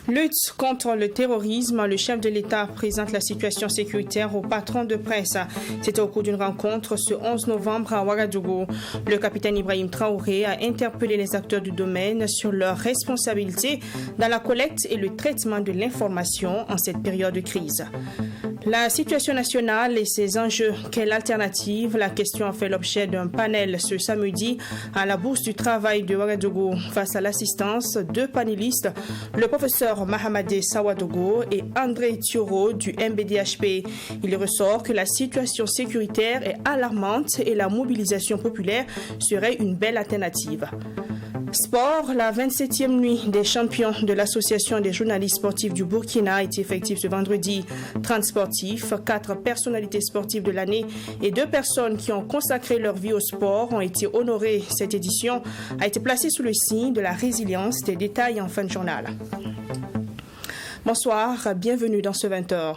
Lutte contre le terrorisme, le chef de l'État présente la situation sécuritaire au patron de presse. C'était au cours d'une rencontre ce 11 novembre à Ouagadougou. Le capitaine Ibrahim Traoré a interpellé les acteurs du domaine sur leurs responsabilités dans la collecte et le traitement de l'information en cette période de crise. La situation nationale et ses enjeux, quelle alternative? La question a fait l'objet d'un panel ce samedi à la Bourse du Travail de Ouagadougou. Face à l'assistance, deux panélistes, le professeur Mahamadé Sawadogo et André Thioro du MBDHP. Il ressort que la situation sécuritaire est alarmante et la mobilisation populaire serait une belle alternative. Sport, la 27e nuit des champions de l'Association des journalistes sportifs du Burkina est effective ce vendredi. 30 sportifs, 4 personnalités sportives de l'année et 2 personnes qui ont consacré leur vie au sport ont été honorées. Cette édition a été placée sous le signe de la résilience. Des détails en fin de journal. Bonsoir, bienvenue dans ce 20h.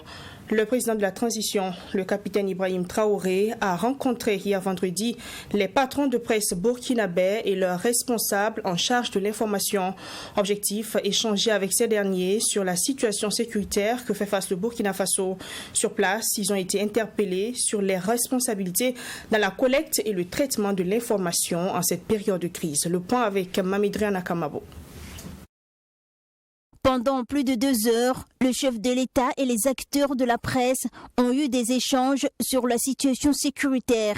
Le président de la transition, le capitaine Ibrahim Traoré, a rencontré hier vendredi les patrons de presse burkinabais et leurs responsables en charge de l'information. Objectif, échanger avec ces derniers sur la situation sécuritaire que fait face le Burkina Faso. Sur place, ils ont été interpellés sur les responsabilités dans la collecte et le traitement de l'information en cette période de crise. Le point avec Mamidria Nakamabo. Pendant plus de 2 heures, le chef de l'État et les acteurs de la presse ont eu des échanges sur la situation sécuritaire.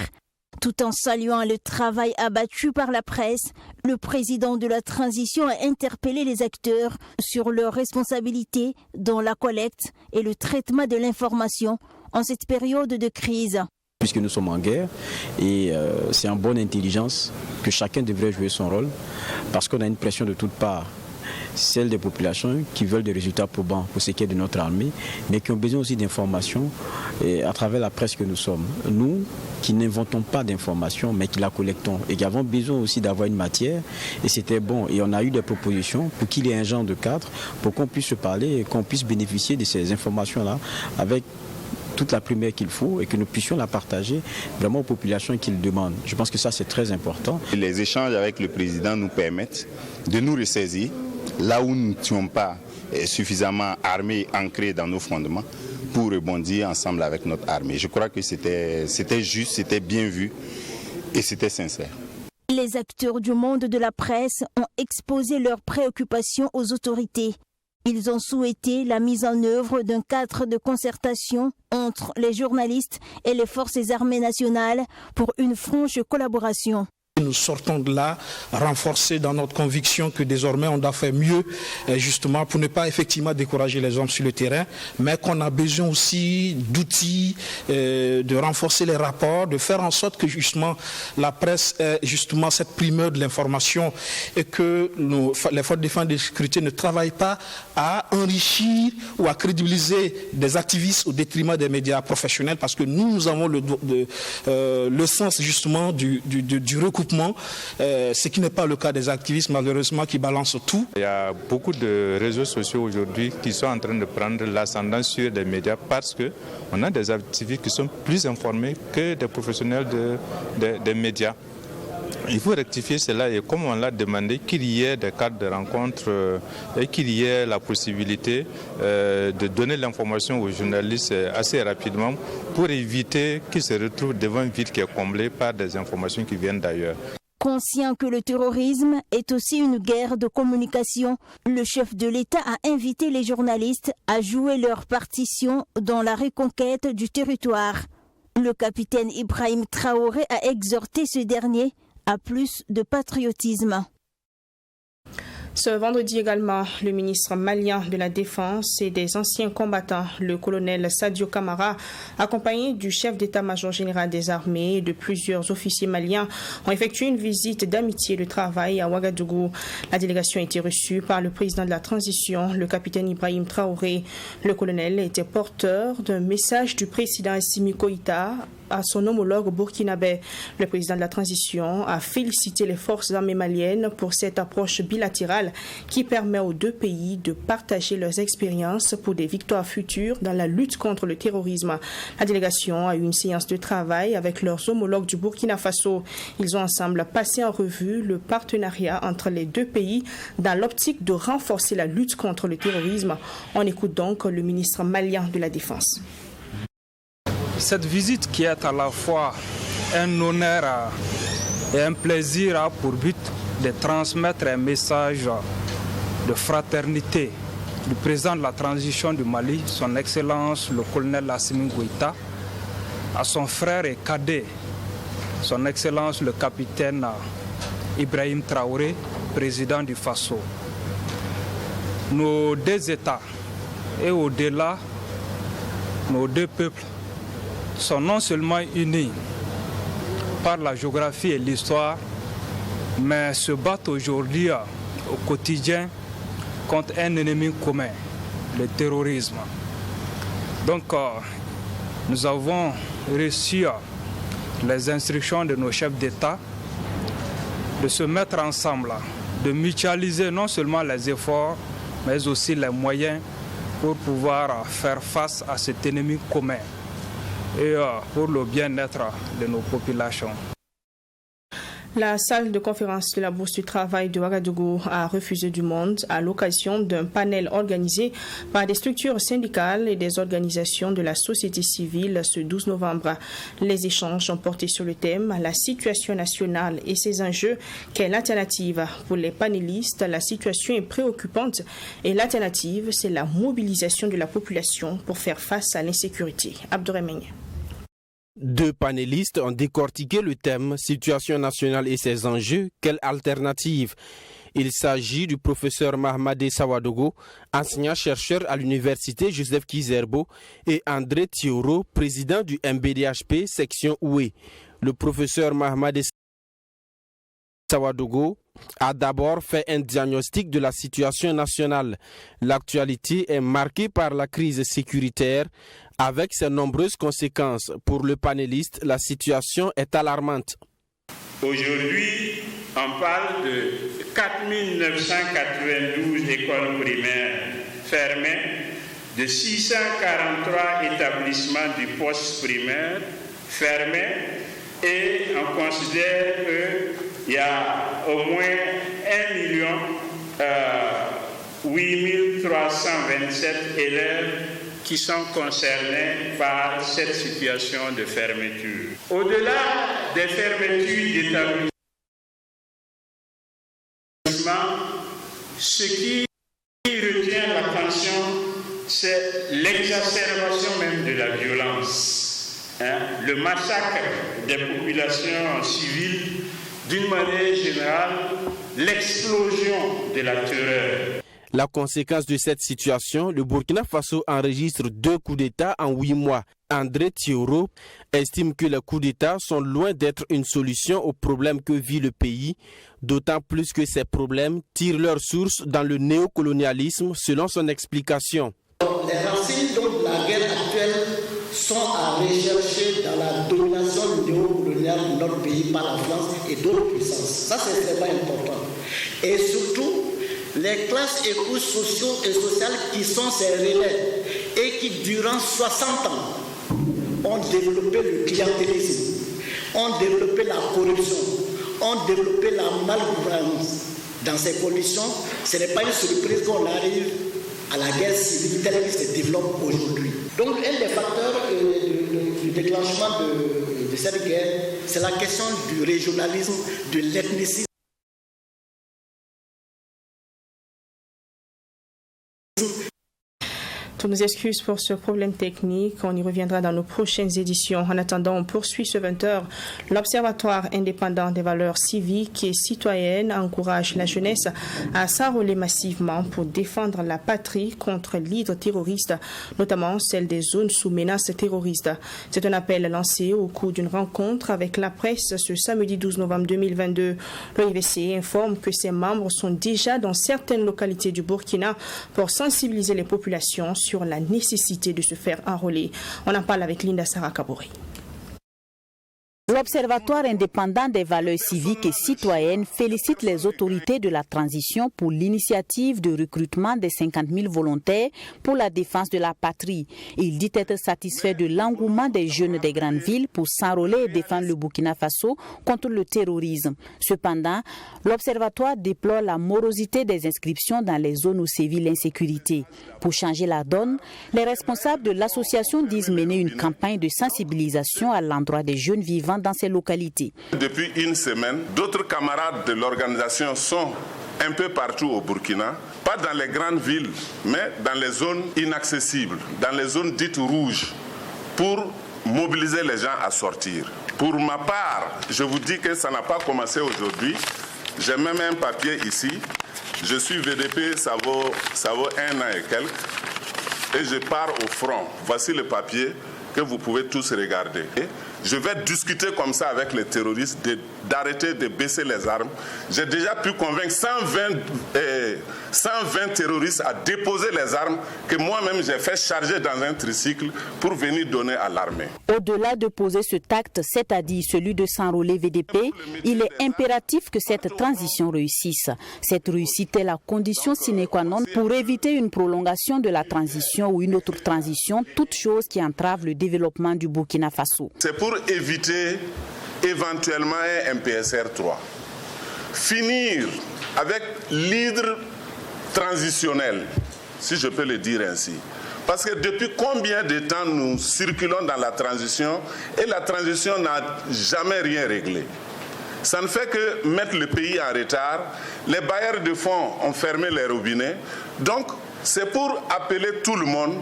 Tout en saluant le travail abattu par la presse, le président de la transition a interpellé les acteurs sur leurs responsabilités dans la collecte et le traitement de l'information en cette période de crise. Puisque nous sommes en guerre et c'est en bonne intelligence que chacun devrait jouer son rôle parce qu'on a une pression de toutes parts. Celle des populations qui veulent des résultats probants pour ce qui est de notre armée, mais qui ont besoin aussi d'informations à travers la presse que nous sommes. Nous, qui n'inventons pas d'informations, mais qui la collectons et qui avons besoin aussi d'avoir une matière, et c'était bon. Et on a eu des propositions pour qu'il y ait un genre de cadre, pour qu'on puisse se parler et qu'on puisse bénéficier de ces informations-là avec toute la primeur qu'il faut et que nous puissions la partager vraiment aux populations qui le demandent. Je pense que ça, c'est très important. Les échanges avec le président nous permettent de nous ressaisir là où nous n'étions pas suffisamment armés, ancrés dans nos fondements pour rebondir ensemble avec notre armée. Je crois que c'était juste, c'était bien vu et c'était sincère. Les acteurs du monde de la presse ont exposé leurs préoccupations aux autorités. Ils ont souhaité la mise en œuvre d'un cadre de concertation entre les journalistes et les forces armées nationales pour une franche collaboration. Nous sortons de là renforcés dans notre conviction que désormais on doit faire mieux justement pour ne pas effectivement décourager les hommes sur le terrain, mais qu'on a besoin aussi d'outils, de renforcer les rapports, de faire en sorte que justement la presse ait justement cette primeur de l'information et que les forces de défense et de sécurité ne travaillent pas à enrichir ou à crédibiliser des activistes au détriment des médias professionnels, parce que nous avons le sens justement du recoupement, ce qui n'est pas le cas des activistes malheureusement qui balancent tout. Il y a beaucoup de réseaux sociaux aujourd'hui qui sont en train de prendre l'ascendant sur des médias parce qu'on a des activistes qui sont plus informés que des professionnels des médias. Il faut rectifier cela et comme on l'a demandé, qu'il y ait des cadres de rencontre et qu'il y ait la possibilité de donner l'information aux journalistes assez rapidement pour éviter qu'ils se retrouvent devant un vide qui est comblé par des informations qui viennent d'ailleurs. Conscient que le terrorisme est aussi une guerre de communication, le chef de l'État a invité les journalistes à jouer leur partition dans la reconquête du territoire. Le capitaine Ibrahim Traoré a exhorté ce dernier à plus de patriotisme. Ce vendredi également, le ministre malien de la Défense et des anciens combattants, le colonel Sadio Camara, accompagné du chef d'état-major général des armées et de plusieurs officiers maliens, ont effectué une visite d'amitié et de travail à Ouagadougou. La délégation a été reçue par le président de la transition, le capitaine Ibrahim Traoré. Le colonel était porteur d'un message du président Assimi Goïta à son homologue burkinabé. Le président de la transition a félicité les forces armées maliennes pour cette approche bilatérale qui permet aux deux pays de partager leurs expériences pour des victoires futures dans la lutte contre le terrorisme. La délégation a eu une séance de travail avec leurs homologues du Burkina Faso. Ils ont ensemble passé en revue le partenariat entre les deux pays dans l'optique de renforcer la lutte contre le terrorisme. On écoute donc le ministre malien de la Défense. Cette visite qui est à la fois un honneur et un plaisir a pour but de transmettre un message de fraternité du président de la transition du Mali, son Excellence le colonel Assimi Goïta, à son frère et cadet, son Excellence le capitaine Ibrahim Traoré, président du Faso. Nos deux États et au-delà, nos deux peuples sont non seulement unis par la géographie et l'histoire, mais se battent aujourd'hui au quotidien contre un ennemi commun, le terrorisme. Donc, nous avons reçu les instructions de nos chefs d'État de se mettre ensemble, de mutualiser non seulement les efforts, mais aussi les moyens pour pouvoir faire face à cet ennemi commun et pour le bien-être de nos populations. La salle de conférence de la Bourse du Travail de Ouagadougou a refusé du monde à l'occasion d'un panel organisé par des structures syndicales et des organisations de la société civile ce 12 novembre. Les échanges ont porté sur le thème « La situation nationale et ses enjeux, quelle alternative ?» Pour les panélistes, la situation est préoccupante et l'alternative, c'est la mobilisation de la population pour faire face à l'insécurité. Abdourahmane. Deux panélistes ont décortiqué le thème « Situation nationale et ses enjeux, quelle alternative ?» Il s'agit du professeur Mahamadé Sawadogo, enseignant-chercheur à l'université Joseph Kizerbo, et André Thioro, président du MBDHP, section Oué. Le professeur Mahamadé Sawadogo a d'abord fait un diagnostic de la situation nationale. L'actualité est marquée par la crise sécuritaire avec ses nombreuses conséquences. Pour le panéliste, la situation est alarmante. Aujourd'hui, on parle de 4992 écoles primaires fermées, de 643 établissements du post-primaire fermés, et on considère qu'il y a au moins 1,8327 élèves qui sont concernés par cette situation de fermeture. Au-delà des fermetures d'établissements, ce qui retient l'attention, c'est l'exacerbation même de la violence, le massacre des populations civiles, d'une manière générale, l'explosion de la terreur. La conséquence de cette situation, le Burkina Faso enregistre 2 coups d'État en 8 mois. André Thioro estime que les coups d'État sont loin d'être une solution aux problèmes que vit le pays, d'autant plus que ces problèmes tirent leur source dans le néocolonialisme, selon son explication. Les racines de la guerre actuelle sont à rechercher dans la domination néocoloniale de notre pays par la France et d'autres puissances. Ça, c'est vraiment important. Et surtout, les classes et couches sociaux et sociales qui sont ces relais et qui, durant 60 ans, ont développé le clientélisme, ont développé la corruption, ont développé la malgouvernance. Dans ces conditions, ce n'est pas une surprise qu'on arrive à la guerre civile telle qu'elle se développe aujourd'hui. Donc, un des facteurs du déclenchement de cette guerre, c'est la question du régionalisme, de l'ethnicisme. Tout nos excuses pour ce problème technique. On y reviendra dans nos prochaines éditions. En attendant, on poursuit ce 20h. L'Observatoire indépendant des valeurs civiques et citoyennes encourage la jeunesse à s'enrôler massivement pour défendre la patrie contre l'hydre terroriste, notamment celle des zones sous menace terroriste. C'est un appel lancé au cours d'une rencontre avec la presse ce samedi 12 novembre 2022. L'OIVC informe que ses membres sont déjà dans certaines localités du Burkina pour sensibiliser les populations sur la nécessité de se faire enrôler. On en parle avec Linda Sarah Kabouri. L'Observatoire indépendant des valeurs civiques et citoyennes félicite les autorités de la transition pour l'initiative de recrutement des 50 000 volontaires pour la défense de la patrie. Il dit être satisfait de l'engouement des jeunes des grandes villes pour s'enrôler et défendre le Burkina Faso contre le terrorisme. Cependant, l'Observatoire déplore la morosité des inscriptions dans les zones où sévit l'insécurité. Pour changer la donne, les responsables de l'association disent mener une campagne de sensibilisation à l'endroit des jeunes vivant dans ces localités. Depuis une semaine, d'autres camarades de l'organisation sont un peu partout au Burkina, pas dans les grandes villes, mais dans les zones inaccessibles, dans les zones dites rouges, pour mobiliser les gens à sortir. Pour ma part, je vous dis que ça n'a pas commencé aujourd'hui. J'ai même un papier ici. Je suis VDP, ça vaut 1 an et quelques. Et je pars au front. Voici le papier que vous pouvez tous regarder. Je vais discuter comme ça avec les terroristes d'arrêter de baisser les armes. J'ai déjà pu convaincre 120 terroristes à déposer les armes que moi-même j'ai fait charger dans un tricycle pour venir donner à l'armée. Au-delà de poser ce acte, c'est-à-dire celui de s'enrôler VDP, il est impératif que cette transition réussisse. Cette réussite est la condition sine qua non pour éviter une prolongation de la transition ou une autre transition, toute chose qui entrave le développement du Burkina Faso. C'est pour éviter éventuellement un MPSR 3. Finir avec l'hydre transitionnel, si je peux le dire ainsi. Parce que depuis combien de temps nous circulons dans la transition et la transition n'a jamais rien réglé. Ça ne fait que mettre le pays en retard. Les bailleurs de fonds ont fermé les robinets. Donc, c'est pour appeler tout le monde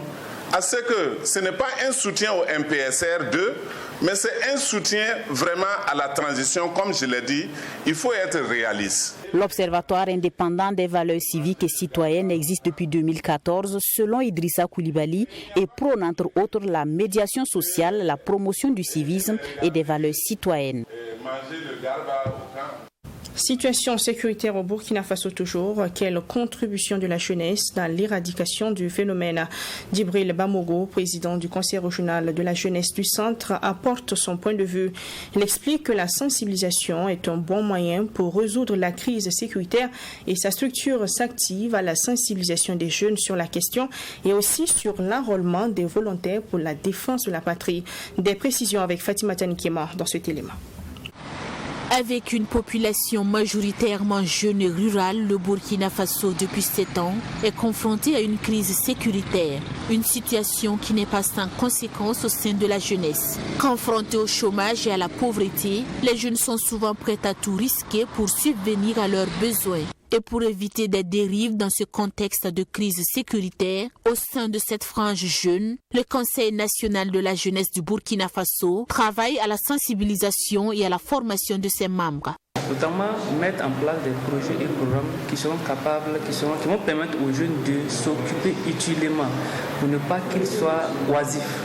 à ce que ce n'est pas un soutien au MPSR 2, mais c'est un soutien vraiment à la transition. Comme je l'ai dit, il faut être réaliste. L'Observatoire indépendant des valeurs civiques et citoyennes existe depuis 2014 selon Idrissa Koulibaly et prône entre autres la médiation sociale, la promotion du civisme et des valeurs citoyennes. Situation sécuritaire au Burkina Faso toujours. Quelle contribution de la jeunesse dans l'éradication du phénomène? Djibril Bamogo, président du Conseil régional de la jeunesse du centre, apporte son point de vue. Il explique que la sensibilisation est un bon moyen pour résoudre la crise sécuritaire et sa structure s'active à la sensibilisation des jeunes sur la question et aussi sur l'enrôlement des volontaires pour la défense de la patrie. Des précisions avec Fatima Tanikema dans cet élément. Avec une population majoritairement jeune et rurale, le Burkina Faso, depuis 7 ans, est confronté à une crise sécuritaire. Une situation qui n'est pas sans conséquences au sein de la jeunesse. Confrontés au chômage et à la pauvreté, les jeunes sont souvent prêts à tout risquer pour subvenir à leurs besoins. Et pour éviter des dérives dans ce contexte de crise sécuritaire, au sein de cette frange jeune, le Conseil national de la jeunesse du Burkina Faso travaille à la sensibilisation et à la formation de ses membres. Notamment mettre en place des projets et programmes qui seront capables, qui vont permettre aux jeunes de s'occuper utilement pour ne pas qu'ils soient oisifs.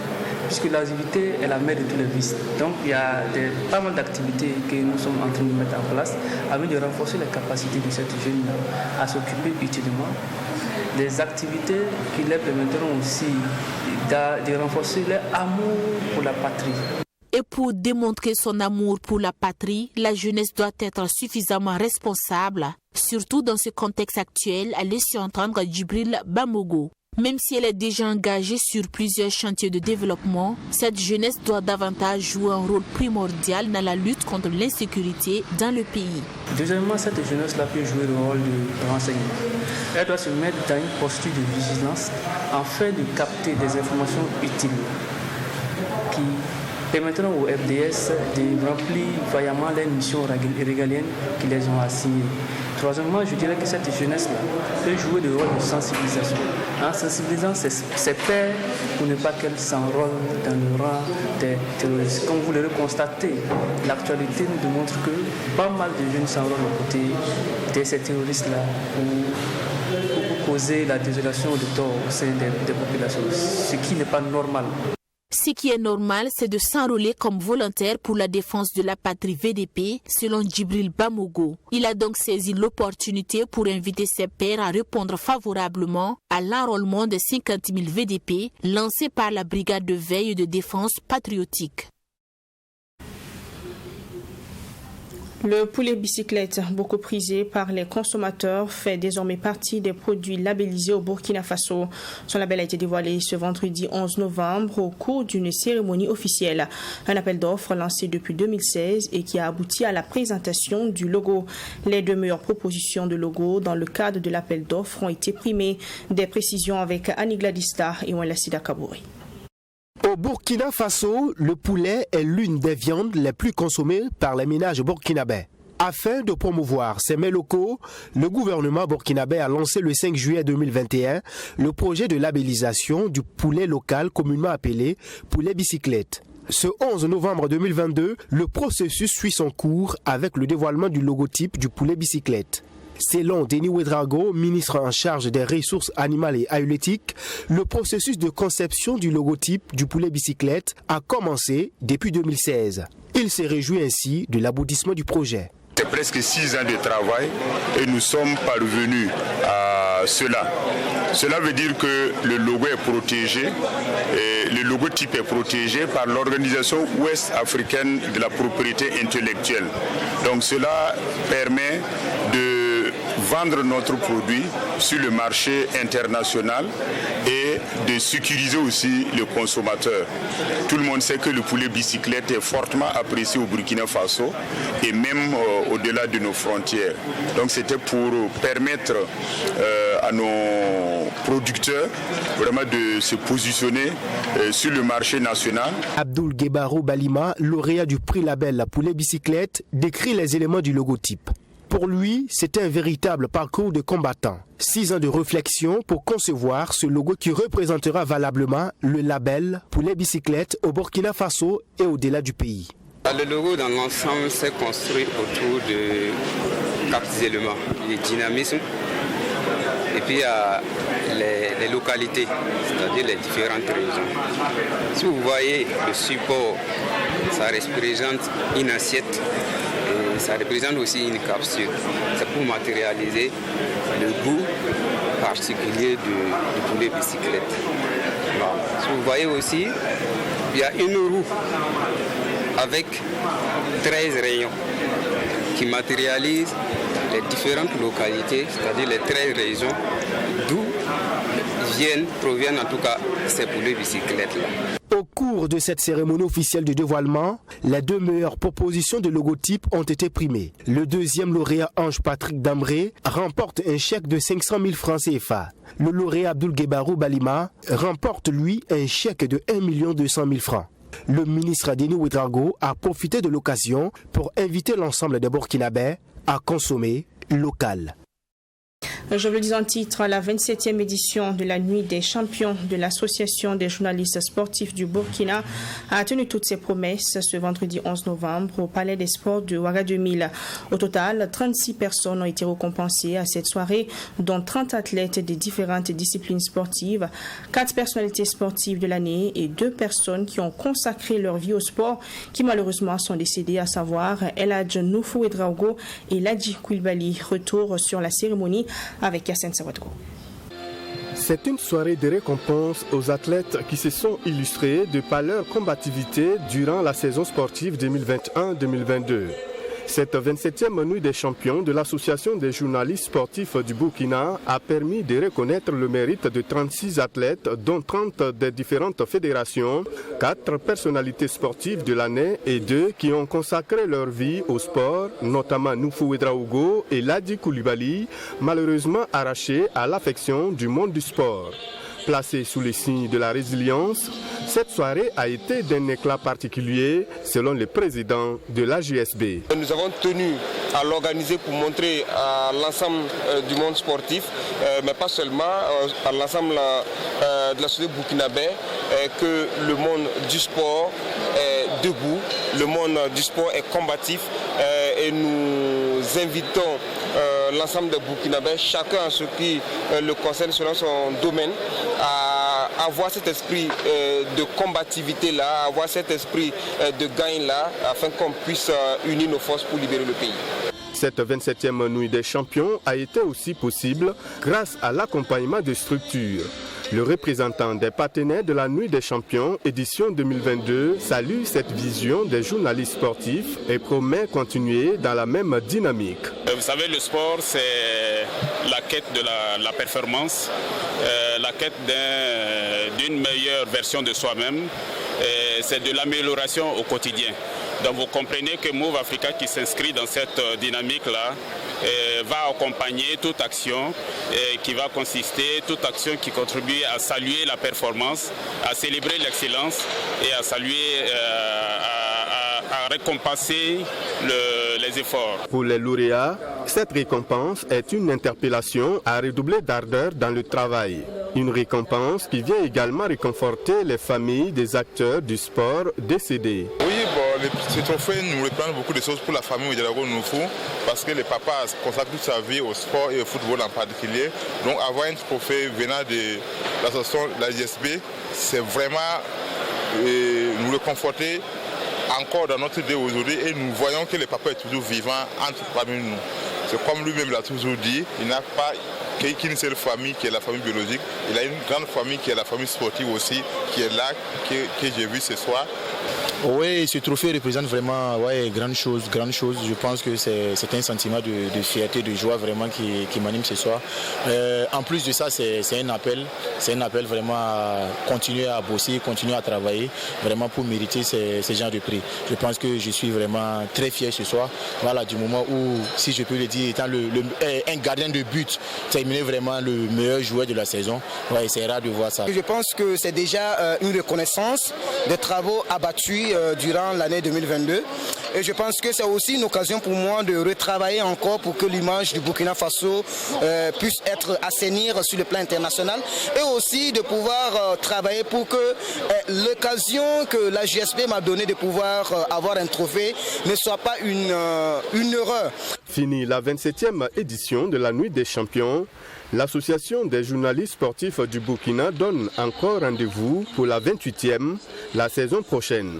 Puisque l'oisiveté est la mère de tous les vices. Donc il y a pas mal d'activités que nous sommes en train de mettre en place afin de renforcer les capacités de cette jeune à s'occuper utilement. Des activités qui leur permettront aussi de renforcer leur amour pour la patrie. Et pour démontrer son amour pour la patrie, la jeunesse doit être suffisamment responsable, surtout dans ce contexte actuel, a laissé entendre Djibril Bamogo. Même si elle est déjà engagée sur plusieurs chantiers de développement, cette jeunesse doit davantage jouer un rôle primordial dans la lutte contre l'insécurité dans le pays. Deuxièmement, cette jeunesse-là peut jouer le rôle de renseignement. Elle doit se mettre dans une posture de vigilance afin de capter des informations utiles qui permettant au FDS de remplir vaillamment les missions régaliennes qui les ont assignées. Troisièmement, je dirais que cette jeunesse-là peut jouer le rôle de sensibilisation. En sensibilisant ses pairs pour ne pas qu'elles s'enrôlent dans le rang des terroristes. Comme vous le constatez, l'actualité nous démontre que pas mal de jeunes s'enrôlent aux côtés de ces terroristes-là pour causer la désolation ou le tort au sein des populations, ce qui n'est pas normal. Ce qui est normal, c'est de s'enrôler comme volontaire pour la défense de la patrie VDP, selon Djibril Bamogo. Il a donc saisi l'opportunité pour inviter ses pairs à répondre favorablement à l'enrôlement des 50 000 VDP lancé par la brigade de veille et de défense patriotique. Le poulet bicyclette, beaucoup prisé par les consommateurs, fait désormais partie des produits labellisés au Burkina Faso. Son label a été dévoilé ce vendredi 11 novembre au cours d'une cérémonie officielle. Un appel d'offres lancé depuis 2016 et qui a abouti à la présentation du logo. Les 2 meilleures propositions de logo dans le cadre de l'appel d'offres ont été primées. Des précisions avec Annie Gladista et Ouelassida Kabouri. Au Burkina Faso, le poulet est l'une des viandes les plus consommées par les ménages burkinabés. Afin de promouvoir ces mets locaux, le gouvernement burkinabé a lancé le 5 juillet 2021 le projet de labellisation du poulet local communément appelé poulet bicyclette. Ce 11 novembre 2022, le processus suit son cours avec le dévoilement du logotype du poulet bicyclette. Selon Denis Ouedraogo, ministre en charge des ressources animales et halieutiques, le processus de conception du logotype du poulet bicyclette a commencé depuis 2016. Il se réjouit ainsi de l'aboutissement du projet. C'est presque 6 ans de travail et nous sommes parvenus à cela. Cela veut dire que le logo est protégé, et le logotype est protégé par l'Organisation ouest africaine de la propriété intellectuelle. Donc cela permet de vendre notre produit sur le marché international et de sécuriser aussi le consommateur. Tout le monde sait que le poulet bicyclette est fortement apprécié au Burkina Faso et même au-delà de nos frontières. Donc c'était pour permettre à nos producteurs vraiment de se positionner sur le marché national. Abdoul Gebarou Balima, lauréat du prix label La Poulet Bicyclette, décrit les éléments du logotype. Pour lui, c'était un véritable parcours de combattant. 6 ans de réflexion pour concevoir ce logo qui représentera valablement le label Poulet Bicyclette au Burkina Faso et au-delà du pays. Le logo dans l'ensemble s'est construit autour de 4 éléments. Le dynamisme, et puis il y a les localités, c'est-à-dire les différentes régions. Si vous voyez le support, ça représente une assiette. Et ça représente aussi une capsule. C'est pour matérialiser le goût particulier du poulet bicyclette. Bon. Si vous voyez aussi, il y a une roue avec 13 rayons qui matérialisent les différentes localités, c'est-à-dire les 13 régions d'où proviennent en tout cas ces poulets bicyclettes-là. Au cours de cette cérémonie officielle de dévoilement, les 2 meilleures propositions de logotype ont été primées. Le 2e lauréat Ange Patrick Damré remporte un chèque de 500 000 francs CFA. Le lauréat Abdoul Gebarou Balima remporte lui un chèque de 1 200 000 francs. Le ministre Denis Ouedraogo a profité de l'occasion pour inviter l'ensemble des Burkinabés à consommer local. Je vous le dis en titre, la 27e édition de la Nuit des champions de l'Association des journalistes sportifs du Burkina a tenu toutes ses promesses ce vendredi 11 novembre au Palais des Sports de Ouagadougou. Au total, 36 personnes ont été récompensées à cette soirée, dont 30 athlètes des différentes disciplines sportives, 4 personnalités sportives de l'année et 2 personnes qui ont consacré leur vie au sport qui malheureusement sont décédées, à savoir Eladj Noufou Ouedraogo et Ladji Koulibaly. Retour sur la cérémonie avec Yassine Sawadgo. C'est une soirée de récompense aux athlètes qui se sont illustrés de par leur combativité durant la saison sportive 2021-2022. Cette 27e nuit des champions de l'Association des journalistes sportifs du Burkina a permis de reconnaître le mérite de 36 athlètes, dont 30 des différentes fédérations, 4 personnalités sportives de l'année et 2 qui ont consacré leur vie au sport, notamment Noufou Ouedraogo et Ladji Koulibaly, malheureusement arrachés à l'affection du monde du sport. Placée sous les signes de la résilience, cette soirée a été d'un éclat particulier selon le président de l'AJSB. Nous avons tenu à l'organiser pour montrer à l'ensemble du monde sportif, mais pas seulement, à l'ensemble de la société burkinabé, que le monde du sport est debout, le monde du sport est combatif et nous invitons l'ensemble des Burkinabés, chacun en ce qui le concerne selon son domaine, à avoir cet esprit de combativité-là, à avoir cet esprit de gain-là, afin qu'on puisse unir nos forces pour libérer le pays. Cette 27e nuit des champions a été aussi possible grâce à l'accompagnement de structures. Le représentant des partenaires de la Nuit des Champions, édition 2022, salue cette vision des journalistes sportifs et promet continuer dans la même dynamique. Vous savez, le sport, c'est la quête de la performance, la quête d'une meilleure version de soi-même, c'est de l'amélioration au quotidien. Donc vous comprenez que Move Africa qui s'inscrit dans cette dynamique-là va accompagner toute action qui va consister, toute action qui contribue à saluer la performance, à célébrer l'excellence et à saluer, à récompenser les efforts. Pour les lauréats, cette récompense est une interpellation à redoubler d'ardeur dans le travail. Une récompense qui vient également réconforter les familles des acteurs du sport décédés. Oui, ce trophée nous représente beaucoup de choses pour la famille Ouédraogo Nouffou parce que le papa consacre toute sa vie au sport et au football en particulier. Donc avoir un trophée venant de l'association de la JSB, c'est vraiment nous réconforter encore dans notre idée aujourd'hui et nous voyons que le papa est toujours vivant parmi nous. C'est comme lui-même l'a toujours dit, il n'a pas qu'une seule famille qui est la famille biologique, il a une grande famille qui est la famille sportive aussi, qui est là, que j'ai vu ce soir. Oui, ce trophée représente vraiment grande chose. Je pense que c'est un sentiment de fierté, de joie vraiment qui m'anime ce soir. En plus de ça, c'est un appel vraiment à continuer à bosser, continuer à travailler vraiment pour mériter ces genres de prix. Je pense que je suis vraiment très fier ce soir. Voilà, du moment où, si je peux le dire, étant un gardien de but, terminer vraiment le meilleur joueur de la saison, c'est rare de voir ça. Je pense que c'est déjà une reconnaissance des travaux abattus durant l'année 2022 et je pense que c'est aussi une occasion pour moi de retravailler encore pour que l'image du Burkina Faso puisse être assainie sur le plan international et aussi de pouvoir travailler pour que l'occasion que la JSB m'a donnée de pouvoir avoir un trophée ne soit pas une erreur. Fini la 27e édition de la Nuit des Champions. L'Association des journalistes sportifs du Burkina donne encore rendez-vous pour la 28e la saison prochaine.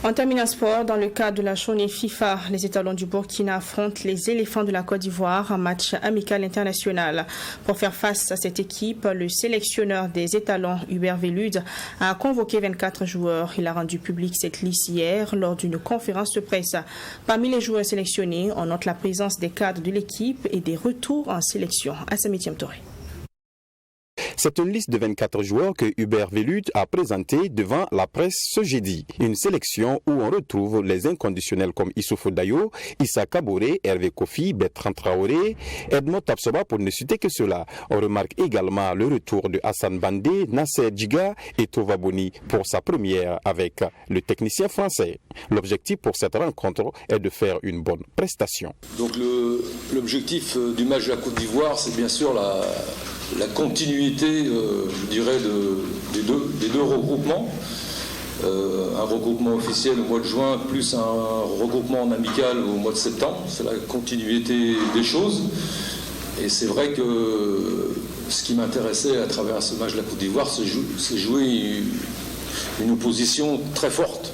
On termine en sport. Dans le cadre de la journée FIFA, les étalons du Burkina affrontent les éléphants de la Côte d'Ivoire en match amical international. Pour faire face à cette équipe, le sélectionneur des étalons, Hubert Velud, a convoqué 24 joueurs. Il a rendu public cette liste hier lors d'une conférence de presse. Parmi les joueurs sélectionnés, on note la présence des cadres de l'équipe et des retours en sélection. Assami Touré. C'est une liste de 24 joueurs que Hubert Velud a présenté devant la presse ce jeudi. Une sélection où on retrouve les inconditionnels comme Issoufou Dayo, Issa Kaboré, Hervé Kofi, Bertrand Traoré, Edmond Tapsoba pour ne citer que cela. On remarque également le retour de Hassan Bandé, Nasser Djiga et Tova Boni pour sa première avec le technicien français. L'objectif pour cette rencontre est de faire une bonne prestation. Donc l'objectif du match de la Côte d'Ivoire, c'est bien sûr la continuité, je dirais, des deux regroupements. Un regroupement officiel au mois de juin, plus un regroupement en amical au mois de septembre. C'est la continuité des choses. Et c'est vrai que ce qui m'intéressait à travers ce match de la Côte d'Ivoire, c'est jouer une opposition très forte,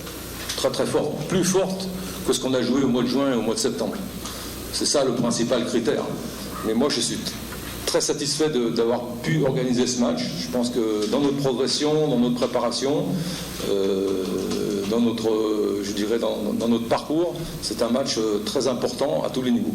très forte, plus forte que ce qu'on a joué au mois de juin et au mois de septembre. C'est ça le principal critère. Mais moi, je suis très satisfait d'avoir pu organiser ce match. Je pense que dans notre progression, dans notre préparation, dans notre parcours, c'est un match très important à tous les niveaux.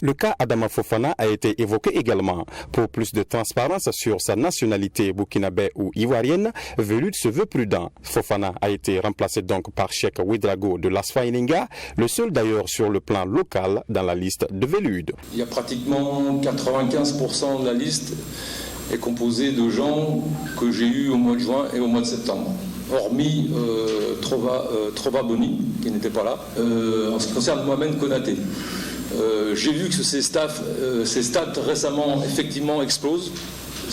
Le cas Adama Fofana a été évoqué également. Pour plus de transparence sur sa nationalité burkinabé ou ivoirienne, Velud se veut prudent. Fofana a été remplacé donc par Cheikh Ouedraogo de l'Asfaïninga, le seul d'ailleurs sur le plan local dans la liste de Velud. Il y a pratiquement 95% de la liste est composé de gens que j'ai eus au mois de juin et au mois de septembre, hormis Trova Boni, qui n'était pas là. En ce qui concerne Mohamed Konaté, j'ai vu que ses stats récemment effectivement explosent.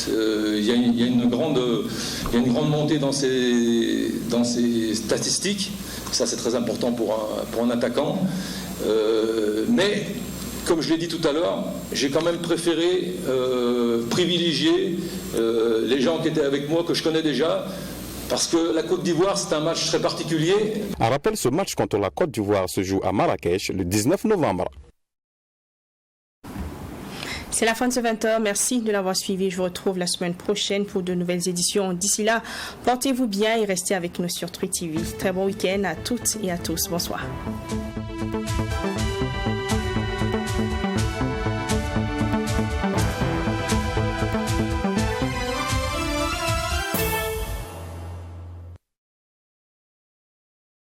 Il y a une grande montée dans ces statistiques. Ça, c'est très important pour un attaquant. Mais, comme je l'ai dit tout à l'heure, j'ai quand même préféré privilégier les gens qui étaient avec moi, que je connais déjà, parce que la Côte d'Ivoire, c'est un match très particulier. On rappelle, ce match contre la Côte d'Ivoire se joue à Marrakech le 19 novembre. C'est la fin de ce 20h. Merci de l'avoir suivi. Je vous retrouve la semaine prochaine pour de nouvelles éditions. D'ici là, portez-vous bien et restez avec nous sur Truy TV. Très bon week-end à toutes et à tous. Bonsoir.